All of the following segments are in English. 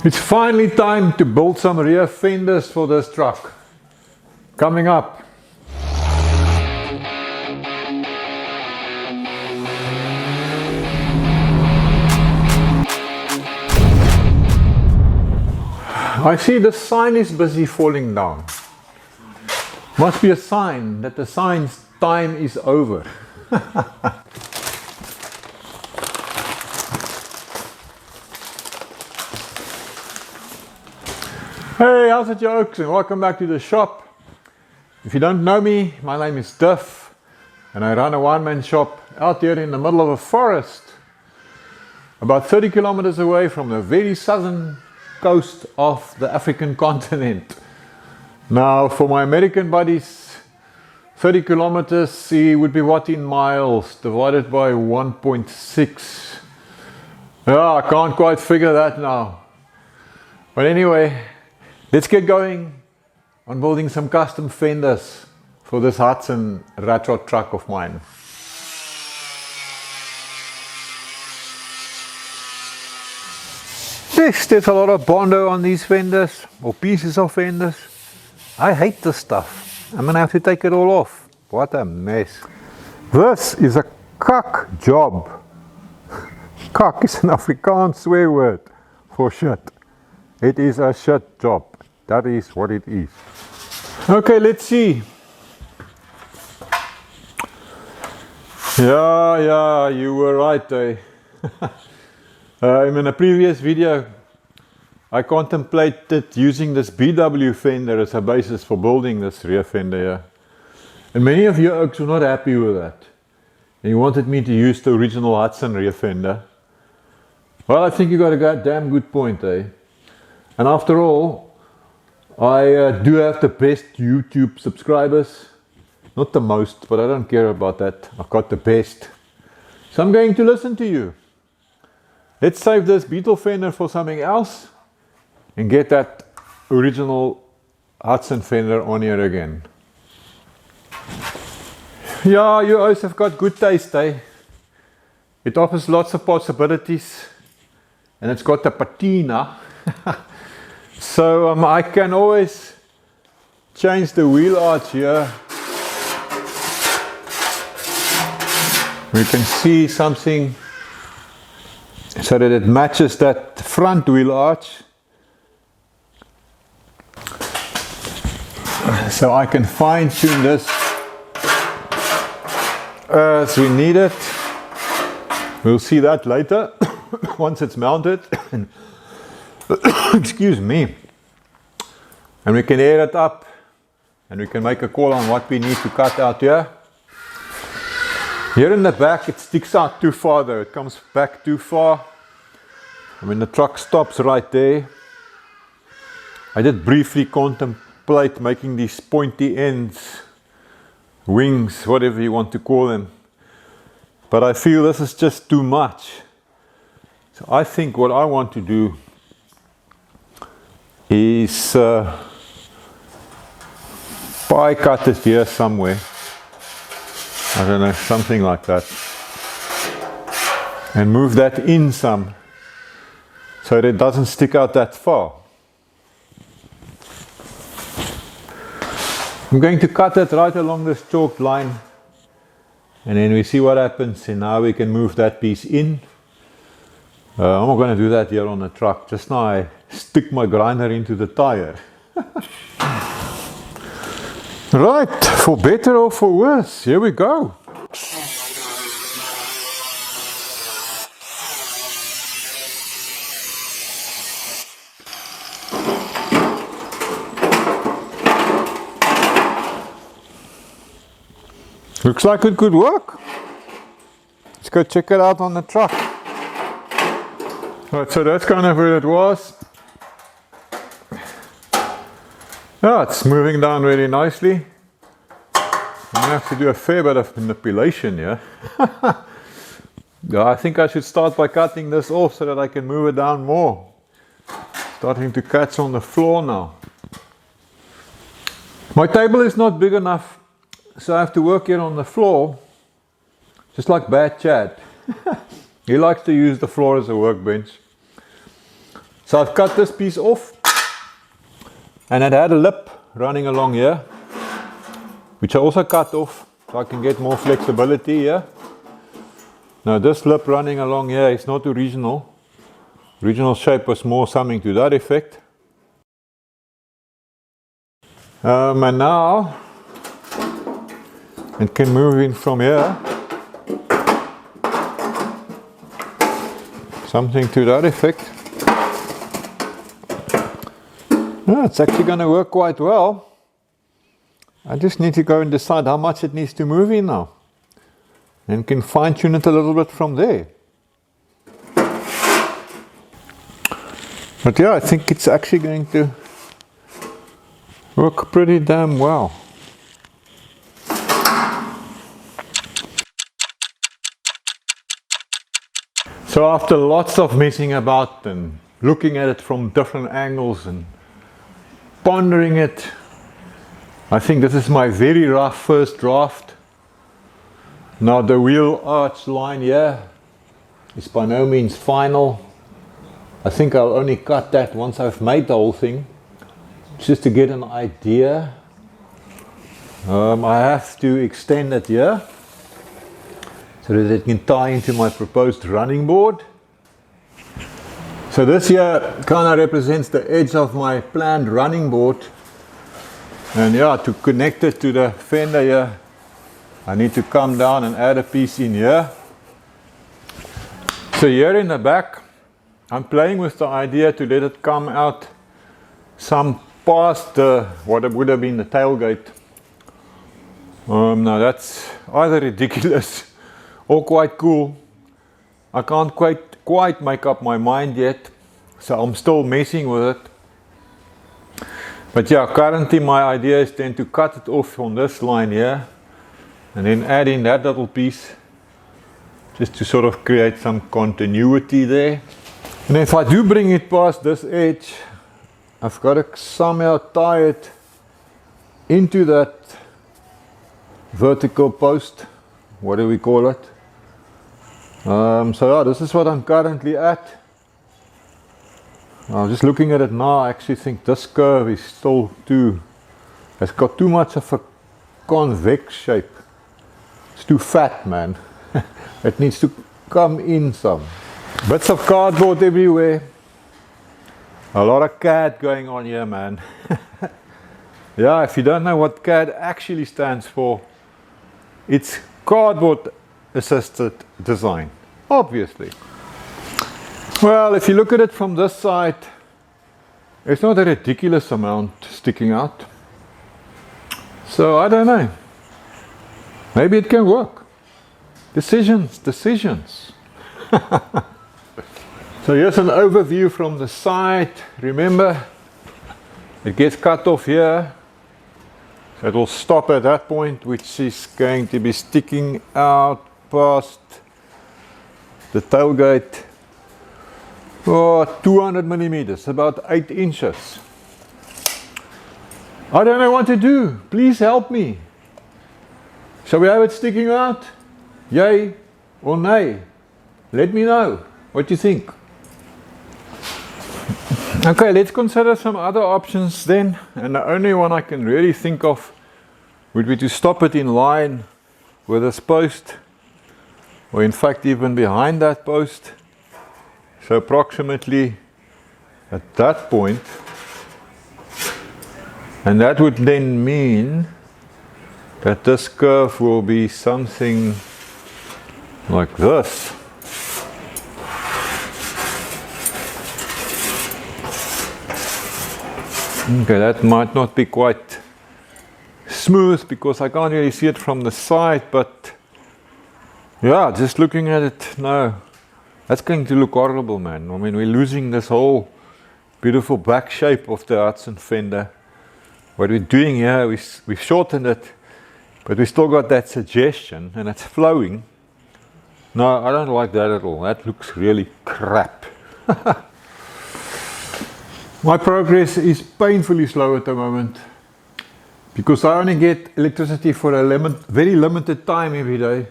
It's finally time to build some rear fenders for this truck. Coming up. I see the sign is busy falling down. Must be a sign that the sign's time is over. Hey, how's it, jokes, and welcome back to the shop. If you don't know me, my name is Duff, and I run a one-man shop out here in the middle of a forest, about 30 kilometers away from the very southern coast of the African continent. Now, for my American buddies, 30 kilometers would be what in miles divided by 1.6. Yeah, I can't quite figure that now. But anyway, let's get going on building some custom fenders for this Hudson Rat Truck of mine. There's a lot of Bondo on these fenders, or pieces of fenders. I hate this stuff. I'm gonna have to take it all off. What a mess. This is a kak job. Kak is an Afrikaans swear word for shit. It is a shit job. That is what it is. Okay, let's see. Yeah, you were right, eh? In a previous video, I contemplated using this BW fender as a basis for building this rear fender here. And many of you folks were not happy with that. And you wanted me to use the original Hudson rear fender. Well, I think you got a damn good point, eh? And after all, I do have the best YouTube subscribers. Not the most, but I don't care about that. I've got the best. So I'm going to listen to you. Let's save this Beetle fender for something else and get that original Hudson fender on here again. Yeah, you guys have got good taste, eh? It offers lots of possibilities and it's got the patina. So I can always change the wheel arch here. We can see something so that it matches that front wheel arch. So I can fine tune this as we need it. We'll see that later once it's mounted. Excuse me. And we can air it up and we can make a call on what we need to cut out here. Here in the back it sticks out too far though, it comes back too far. And when the truck stops right there, I did briefly contemplate making these pointy ends, wings, whatever you want to call them. But I feel this is just too much. So I think what I want to do is pie cut it here somewhere. I don't know, something like that. And move that in some so that it doesn't stick out that far. I'm going to cut it right along this chalked line and then we see what happens, and now we can move that piece in. I'm not going to do that here on the truck. Just now I stick my grinder into the tire. Right, for better or for worse, here we go. Looks like it could work. Let's go check it out on the truck. Right, so that's kind of where it was. Yeah, it's moving down really nicely. I'm going to have to do a fair bit of manipulation here. Yeah, I think I should start by cutting this off so that I can move it down more. Starting to catch on the floor now. My table is not big enough, so I have to work here on the floor, just like Bad Chad. He likes to use the floor as a workbench. So I've cut this piece off, and it had a lip running along here, which I also cut off so I can get more flexibility here. Now this lip running along here is not original. Original shape was more something to that effect. And now it can move in from here. Something to that effect. Yeah, it's actually going to work quite well. I just need to go and decide how much it needs to move in now. And can fine tune it a little bit from there. But yeah, I think it's actually going to work pretty damn well. So after lots of messing about and looking at it from different angles and pondering it, I think this is my very rough first draft. Now the wheel arch line here is by no means final. I think I'll only cut that once I've made the whole thing, just to get an idea. I have to extend it here so that it can tie into my proposed running board. So this here kind of represents the edge of my planned running board. And yeah, to connect it to the fender here, I need to come down and add a piece in here. So here in the back, I'm playing with the idea to let it come out some past what would have been the tailgate. Now that's either ridiculous or quite cool. I can't quite make up my mind yet, so I'm still messing with it. But yeah, currently my idea is then to cut it off on this line here and then add in that little piece just to sort of create some continuity there. And if I do bring it past this edge, I've got to somehow tie it into that vertical post, what do we call it? So yeah, this is what I'm currently at. I'm just looking at it now. I actually think this curve is still it's got too much of a convex shape. It's too fat, man. It needs to come in some. Bits of cardboard everywhere. A lot of CAD going on here, man. Yeah, if you don't know what CAD actually stands for, it's cardboard assisted design, obviously. Well, if you look at it from this side, it's not a ridiculous amount sticking out. So I don't know. Maybe it can work. Decisions. So here's an overview from the side. Remember, it gets cut off here. So it will stop at that point, which is going to be sticking out past the tailgate. 200 millimeters, about 8 inches. I don't know what to do. Please help me. Shall we have it sticking out? Yay or nay? Let me know what you think. Okay, let's consider some other options then. And the only one I can really think of would be to stop it in line with this post, or in fact even behind that post. So approximately at that point. And that would then mean that this curve will be something like this. Okay, that might not be quite smooth because I can't really see it from the side, but yeah, just looking at it now, that's going to look horrible, man. I mean, we're losing this whole beautiful back shape of the Hudson fender. What we're doing here, we've shortened it, but we still got that suggestion and it's flowing. No, I don't like that at all. That looks really crap. My progress is painfully slow at the moment because I only get electricity for a very limited time every day,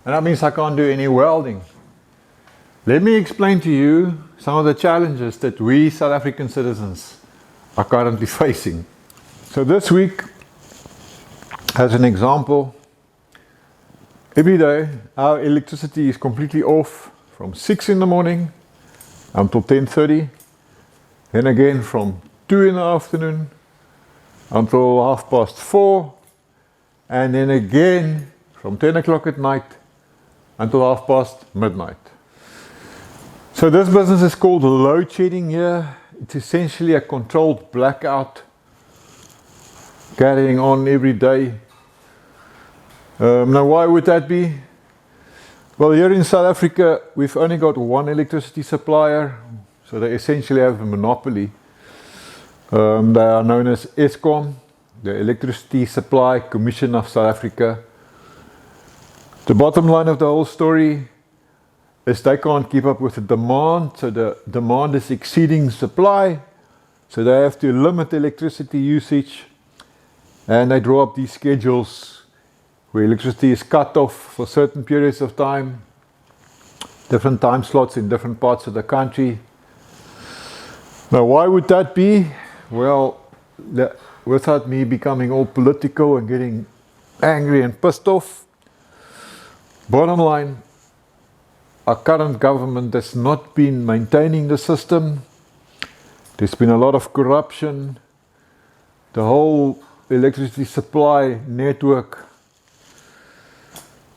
and that means I can't do any welding. Let me explain to you some of the challenges that we South African citizens are currently facing. So this week, as an example, every day our electricity is completely off from 6 in the morning until 10:30, then again from 2 in the afternoon until 4:30, and then again from 10 o'clock at night until midnight. So this business is called load shedding here. It's essentially a controlled blackout carrying on every day. Now why would that be? Well, here in South Africa we've only got one electricity supplier, so they essentially have a monopoly. They are known as Eskom, the Electricity Supply Commission of South Africa. The bottom line of the whole story is they can't keep up with the demand, so the demand is exceeding supply, so they have to limit electricity usage, and they draw up these schedules where electricity is cut off for certain periods of time, different time slots in different parts of the country. Now why would that be? Well, without me becoming all political and getting angry and pissed off, bottom line, our current government has not been maintaining the system. There's been a lot of corruption. The whole electricity supply network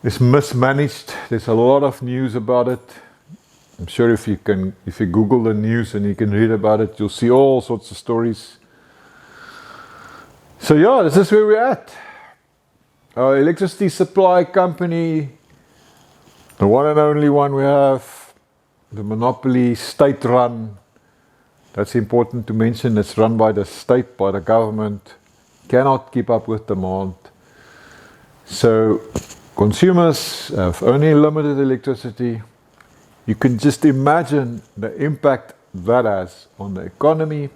is mismanaged. There's a lot of news about it. I'm sure if you Google the news and you can read about it, you'll see all sorts of stories. So yeah, this is where we're at. Our electricity supply company, the one and only one we have, the monopoly, state-run. That's important to mention. It's run by the state, by the government. Cannot keep up with demand. So consumers have only limited electricity. You can just imagine the impact that has on the economy.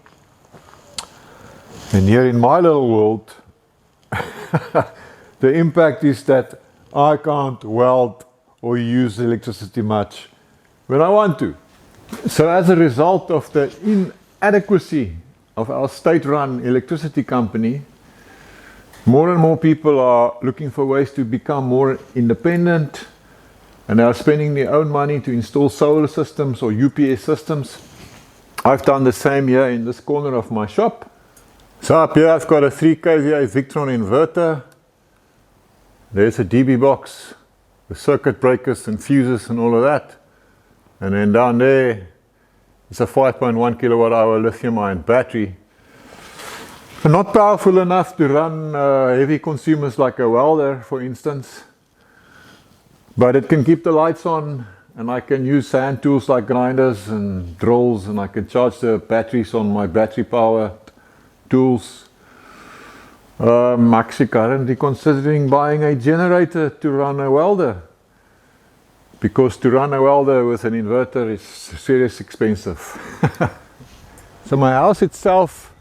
And here in my little world, the impact is that I can't weld or use electricity much when I want to. So as a result of the inadequacy of our state-run electricity company, more and more people are looking for ways to become more independent, and they are spending their own money to install solar systems or UPS systems. I've done the same here in this corner of my shop. So up here I've got a 3 kVA Victron inverter. There's a DB box with circuit breakers and fuses and all of that. And then down there is a 5.1 kilowatt hour lithium ion battery. But not powerful enough to run heavy consumers like a welder, for instance. But it can keep the lights on, and I can use hand tools like grinders and drills, and I can charge the batteries on my battery power tools. I'm actually currently considering buying a generator to run a welder, because to run a welder with an inverter is seriously expensive. So my house itself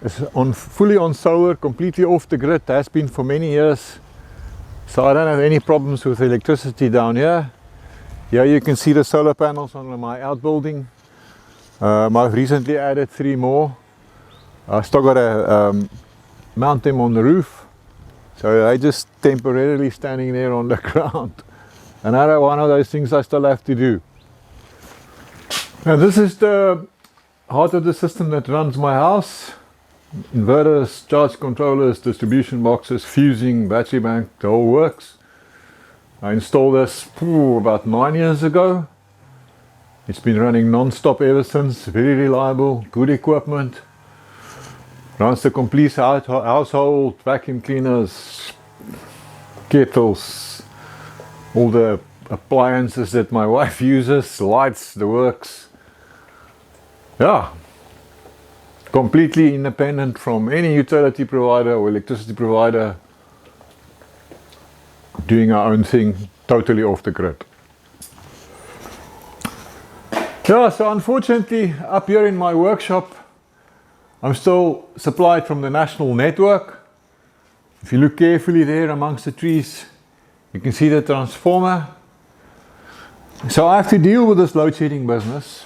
is fully on solar, completely off the grid, has been for many years. So I don't have any problems with electricity down here. Here you can see the solar panels on my outbuilding. I've recently added 3 more. I still got to mount them on the roof. So I just temporarily standing there on the ground. Another one of those things I still have to do. Now this is the heart of the system that runs my house. Inverters, charge controllers, distribution boxes, fusing, battery bank, the whole works. I installed this about 9 years ago. It's been running non-stop ever since. Very reliable, good equipment. Runs the complete household, vacuum cleaners, kettles, all the appliances that my wife uses, lights, the works. Yeah. Completely independent from any utility provider or electricity provider, doing our own thing, totally off the grid. Yeah, so unfortunately up here in my workshop I'm still supplied from the national network. If you look carefully there amongst the trees, you can see the transformer. So I have to deal with this load shedding business.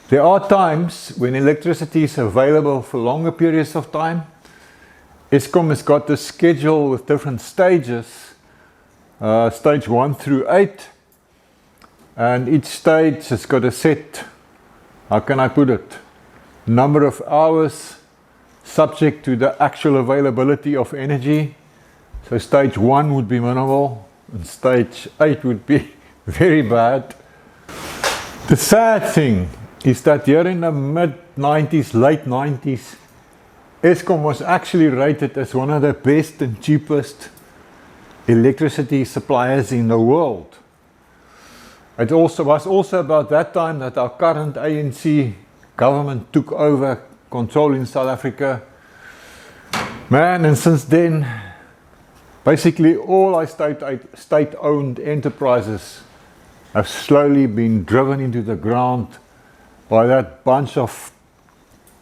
There are times when electricity is available for longer periods of time. Eskom has got this schedule with different stages, stage 1 through 8, and each stage has got a set, how can I put it, number of hours subject to the actual availability of energy. So stage 1 would be minimal and stage 8 would be very bad. The sad thing is that here in the mid-90s, late 90s, Eskom was actually rated as one of the best and cheapest electricity suppliers in the world. It was also about that time that our current ANC government took over control in South Africa. Man, and since then, basically all our state-owned enterprises have slowly been driven into the ground by that bunch of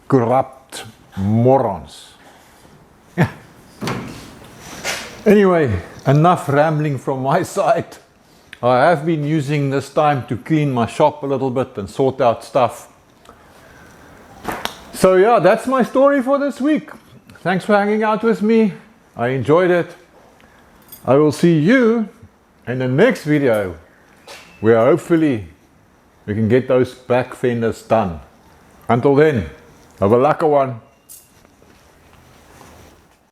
corrupt morons. Anyway, enough rambling from my side. I have been using this time to clean my shop a little bit and sort out stuff. So yeah, that's my story for this week. Thanks for hanging out with me. I enjoyed it. I will see you in the next video, where hopefully we can get those back fenders done. Until then, have a lekker one.